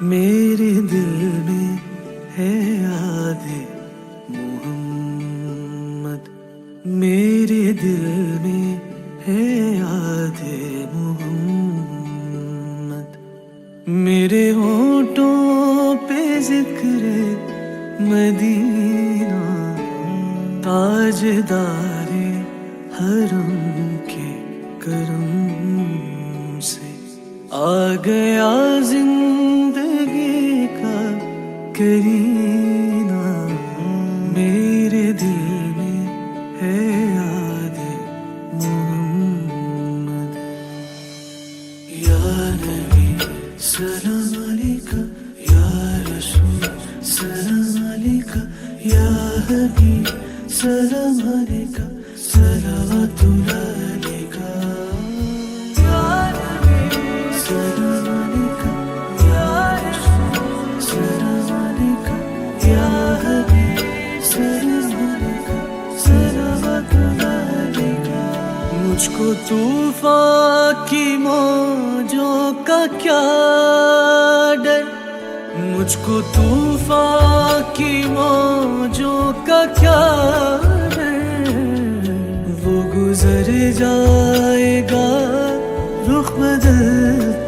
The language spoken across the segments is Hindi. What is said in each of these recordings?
मेरे दिल में है यादें मोहम्मद, मेरे दिल में है यादें मोहम्मद। मेरे होठों पे जिक्र मदीना, ताजदारे हरम के करम से आ गया जिंदगी का करीना। मेरे दिल में है यादें मोहम्मद। या नबी सलाम अलैका, या रसूल सलाम अलैका, या हबीब सलाम अलैका, सलावतुल्लाह अलैका। या नबी सलाम अलैका, या रसूल सलाम अलैका, या हबीब सलाम अलैका, सलावतुल्लाह अलैका। मुझको तूफान की मौजों का क्या डर, मुझको तूफान की मौजों का क्या डर। वो गुजर जाएगा रुख बदल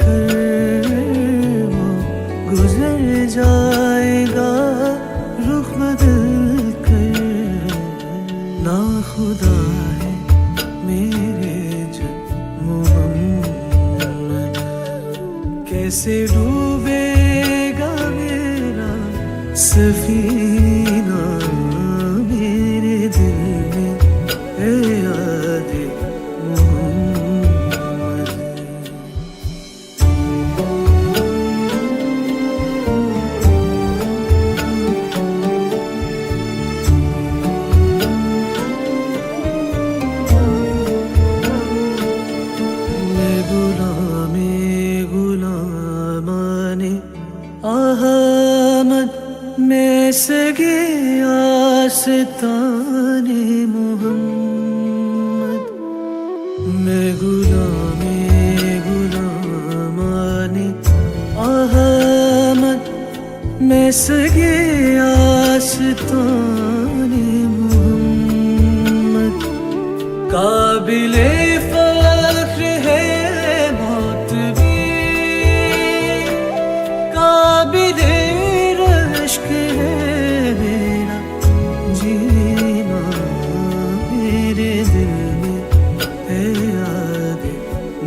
कर, वो गुजर जाएगा रुख बदल कर। ना खुदा है मेरे जब मोहम्मद, कैसे डूबेगा मेरा सफीना। मेरे दिल में है यादें मोहम्मद। मैं गुलामे गुलामाने अहमद, मैं सगे आस्ताने मोहम्मद। मैं गुलामे गुलामाने अहमद, मैं सगे आस्ताने मोहम्मद। काबिले फख्र है मौत भी, काबिले रश्क है मेरा जीना। मेरे दिल में है यादें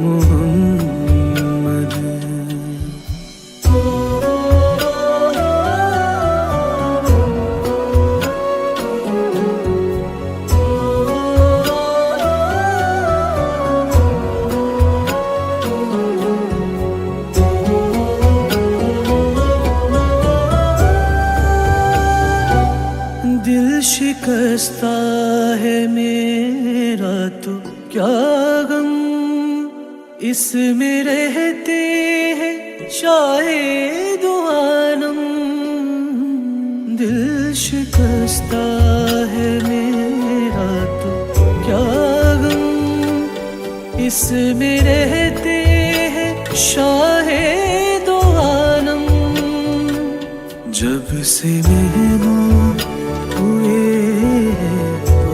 मोहम्मद। दिल शिकस्ता है मेरा तो क्या गम, इसमें रहते हैं शाहिद आलम। दिल शिकस्ता है मेरा तो क्या गम, इसमें रहते हैं शाहिद आलम। जब से मेहमान हुए तो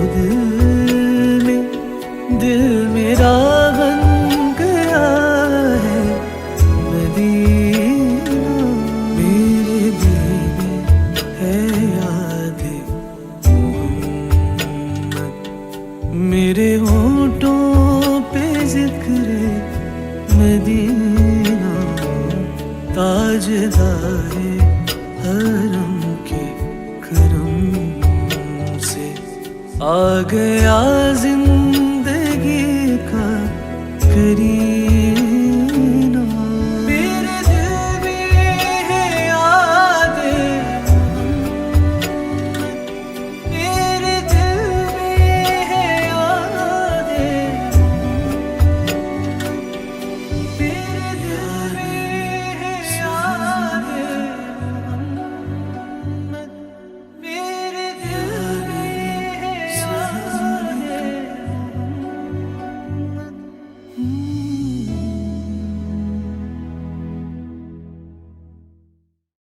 दिल मेरा बन गया है मदीना। मेरे दिल में है यादें मोहम्मद, मेरे होठों पे जिक्र मदीना। ताजदारे हरम के करम से आ गया जिंदगी का करीब।